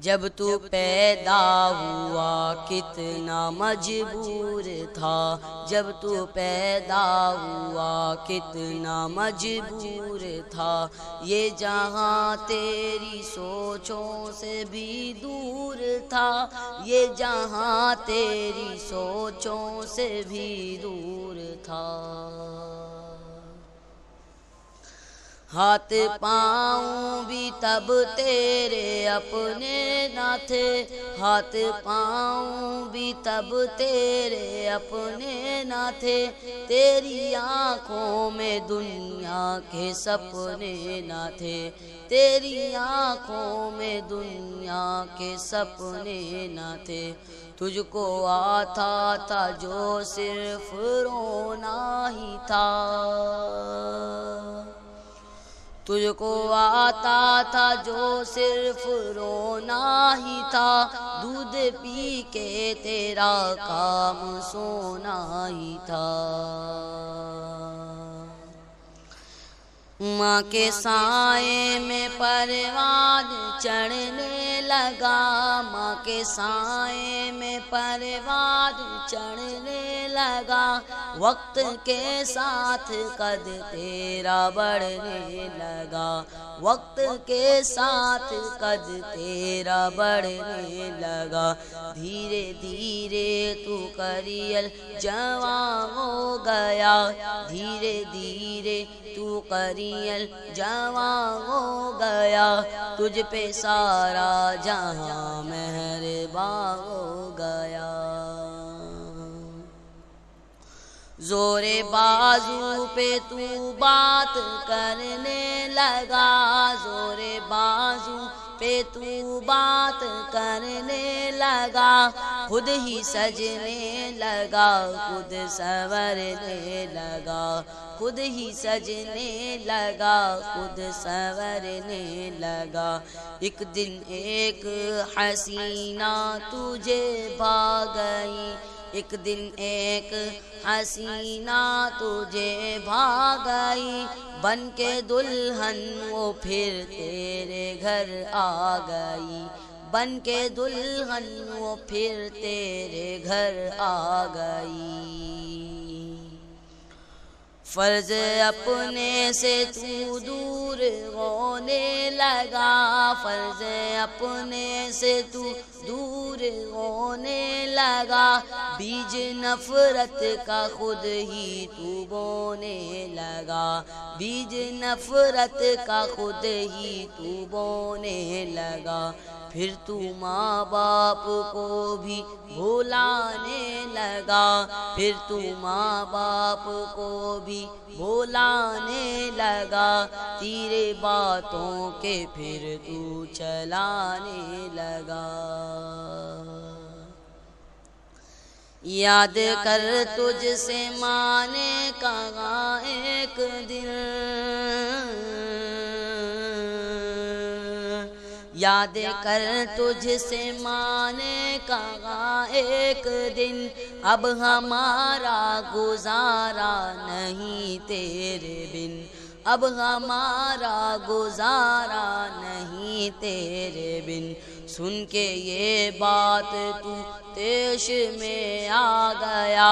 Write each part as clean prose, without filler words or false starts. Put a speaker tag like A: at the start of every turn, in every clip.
A: جب تو پیدا ہوا کتنا مجبور تھا، جب تو پیدا ہوا کتنا مجبور تھا، یہ جہاں تیری سوچوں سے بھی دور تھا، یہ جہاں تیری سوچوں سے بھی دور تھا۔ ہاتھ پاؤں بھی تب تیرے اپنے نہ تھے، ہاتھ پاؤں بھی تب تیرے اپنے نہ تھے، تیری آنکھوں میں دنیا کے سپنے نہ تھے، تیری آنکھوں میں دنیا کے سپنے نہ تھے، تجھ کو آتا تھا جو صرف رونا ہی تھا، تجھ کو آتا تھا جو صرف رونا ہی تھا، دودھ پی کے تیرا کام سونا ہی تھا۔ ماں کے سائے میں پروان چڑھنے لگا، ماں کے سائے میں پروان چڑھنے لگا، وقت کے ساتھ قد تیرا بڑھنے لگا، وقت کے ساتھ قد تیرا بڑھنے لگا، دھیرے دھیرے تو قریل جوان ہو گیا، دھیرے دھیرے تو قریل جوان ہو گیا، تجھ پہ سارا جہاں مہربان ہو گیا۔ زور بازو پہ تو بات کرنے لگا، زور بازو پہ تو بات کرنے لگا، خود ہی سجنے لگا، خود سنورنے لگا، خود ہی سجنے لگا، خود سنورنے لگا، ایک دن ایک حسینہ تجھے بھا گئی، ایک دن ایک حسینہ تجھے بھا گئی، بن کے دلہن وہ پھر تیرے گھر آ گئی، بن کے دلہن وہ پھر تیرے گھر آ گئی۔ فرض اپنے سے تو دور ہونے لگا، فرض اپنے سے تو دور ہونے لگا، بیج نفرت کا خود ہی تو بونے لگا، بیج نفرت کا خود ہی تو بونے لگا، پھر تو ماں باپ کو بھی بھلانے لگا، پھر تو ماں باپ کو بھی بھلانے لگا، تیرے باتوں کے پھر تو چلانے لگا۔ یاد کر تجھ سے ماں نے کہا ایک دن، یاد کر تجھ سے ماں نے کہا ایک دن، اب ہمارا گزارا نہیں تیرے بن، اب ہمارا گزارا نہیں تیرے بن، سن کے یہ بات تو تیش میں آ گیا،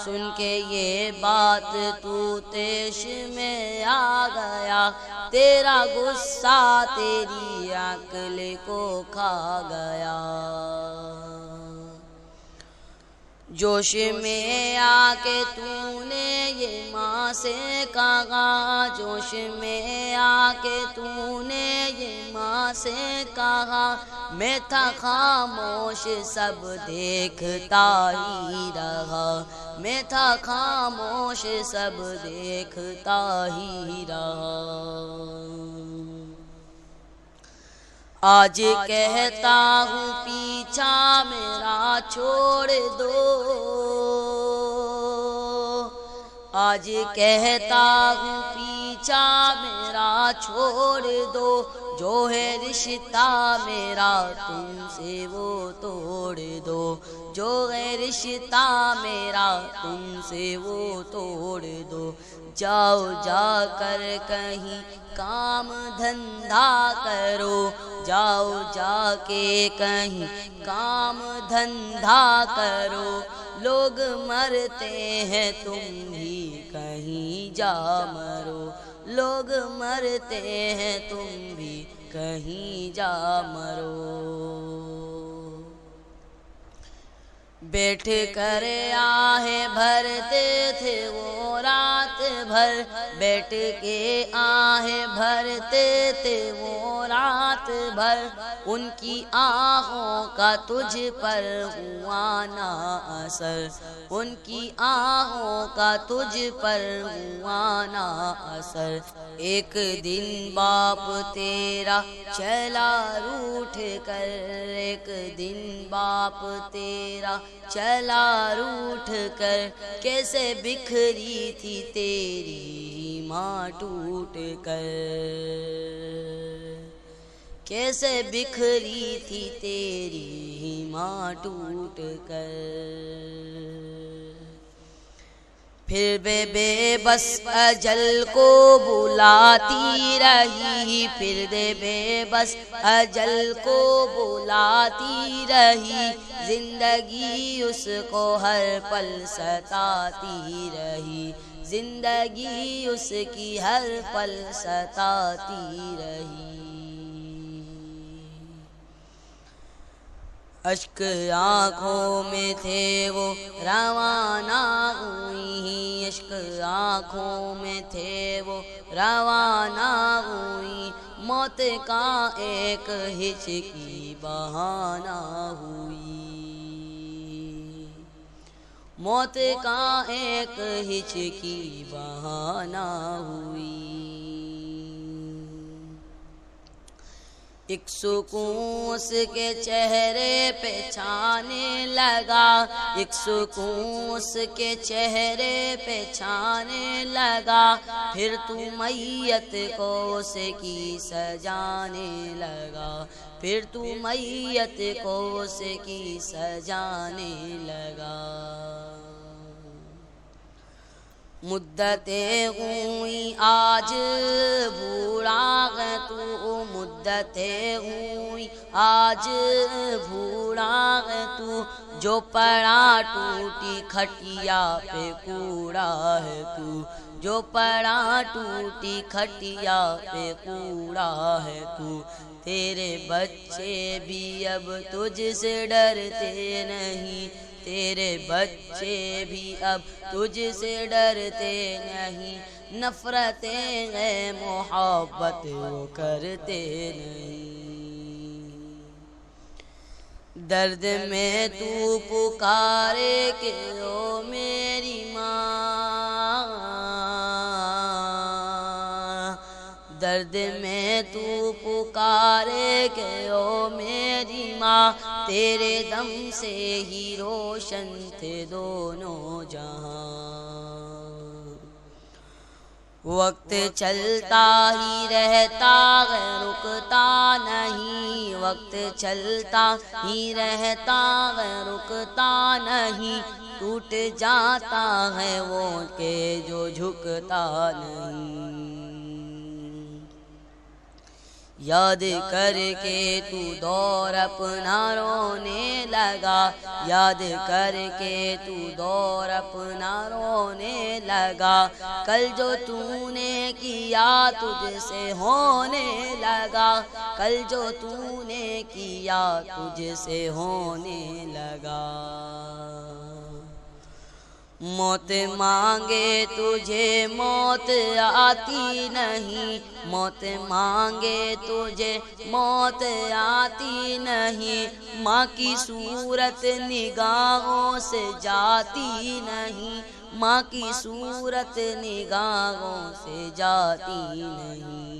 A: سن کے یہ بات تو تیش میں آ گیا، تیرا غصہ تیری عقل کو کھا گیا، جوش میں آ کے تو نے یہ ماں سے کہا، جوش میں آ کے تو نے یہ ماں سے کہا، میں تھا خاموش سب دیکھتا ہی رہا، میں تھا خاموش سب دیکھتا ہی رہا، آج کہتا ہوں پیچھا میرا چھوڑ دو، آج کہتا ہوں پیچھا میرا چھوڑ دو، جو ہے رشتہ میرا تم سے وہ توڑ دو، جو ہے رشتہ میرا تم سے وہ توڑ دو۔ جاؤ جا کر کہیں کام دھندا کرو، جاؤ جا کے کہیں کام دھندا کرو، لوگ مرتے ہیں تم بھی کہیں جا مرو، لوگ مرتے ہیں تم بھی کہیں جا مرو۔ بیٹھ کر آہیں بھرتے تھے وہ رات بھر، بیٹھ کے آہیں بھرتے تھے وہ رات بھر، ان کی آہوں کا تجھ پر ہوا نہ اثر، ان کی آہوں کا تجھ پر ہوا نہ اثر۔ ایک دن باپ تیرا چلا روٹھ کر، ایک دن باپ تیرا چلا روٹھ کر، کیسے بکھری تھی تیری ماں ٹوٹ کر، کیسے بکھری تھی تیری ماں ٹوٹ کر۔ پھر بے بس اجل کو بلاتی رہی، پھر بے بس اجل کو بلاتی رہی، زندگی اس کو ہر پل ستاتی رہی، زندگی اس کی ہر پل ستاتی رہی۔ اشک آنکھوں میں تھے وہ روانہ ہوئی، اشک آنکھوں میں تھے وہ روانہ ہوئی، موت کا ایک ہچکی بہانہ ہوئی، موت کا ایک ہچکی بہانہ ہوئی۔ ایک سکون اس کے چہرے پہ چھانے لگا، ایک سکون اس کے چہرے پہ چھانے لگا، پھر تو میت کو اس کی سجانے لگا، پھر تو میت کو اس کی سجانے لگا۔ مدتیں ہوئیں آج بوڑھا ہے تو، مدتیں ہوئیں آج بوڑھا ہے تو، جو پڑا ٹوٹی کھٹیا پہ کوڑا ہے تو، جو پڑا ٹوٹی کھٹیا پہ کوڑا ہے تو، تیرے بچے بھی اب تجھ سے ڈرتے نہیں، تیرے بچے بھی اب تجھ سے ڈرتے نہیں، نفرتیں ہیں محبت وہ کرتے نہیں۔ درد میں تو پکارے کہ او میری ماں، درد میں تو پکارے کہ او میری ماں، تیرے دم سے ہی روشن تھے دونوں جہاں۔ وقت چلتا ہی رہتا ہے رکتا نہیں، وقت چلتا ہی رہتا ہے رکتا نہیں، ٹوٹ جاتا ہے وہ کہ جو جھکتا نہیں۔ یاد کر کے تو دور اپنا رونے لگا، یاد کر کے تو دور اپنا رونے لگا، کل جو تو نے کیا تجھ سے ہونے لگا، کل جو تو نے کیا تجھ سے ہونے لگا۔ موت مانگے تجھے موت آتی نہیں، موت مانگے تجھے موت آتی نہیں، ماں کی صورت نگاہوں سے جاتی نہیں، ماں کی صورت نگاہوں سے جاتی نہیں۔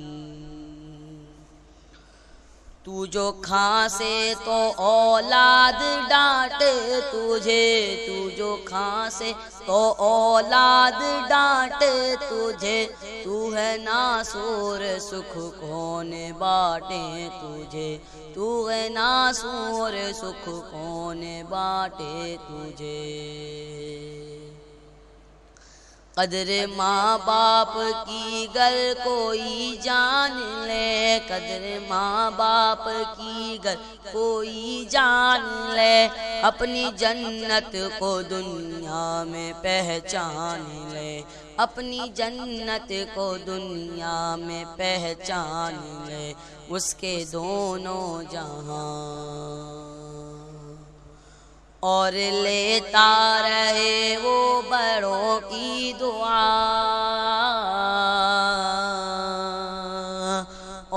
A: تو جو کھانسے تو اولاد ڈانٹے تجھے، تو جو کھانسے تو اولاد ڈانٹے تجھے، تو ہے ناسور سکھ کون بانٹے تجھے، تو ہے ناسور سکھ کون بانٹے تجھے۔ قدر ماں باپ کی گر کوئی جان لے، قدر ماں باپ کی گر کوئی جان لے، اپنی جنت کو دنیا میں پہچان لے، اپنی جنت کو دنیا میں پہچان لے، اس کے دونوں جہاں اور لیتا رہے وہ بڑوں کی دعا،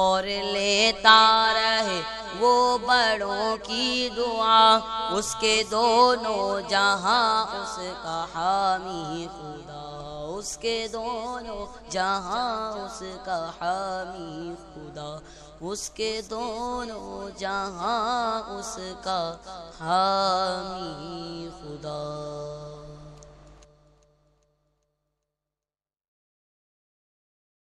A: اور لیتا رہے وہ بڑوں کی دعا، اس کے دونوں جہاں اس کا حامی خدا، اس کے دونوں جہاں اس کا حامی خدا، اس کے دونوں جہاں اس کا حامی خدا۔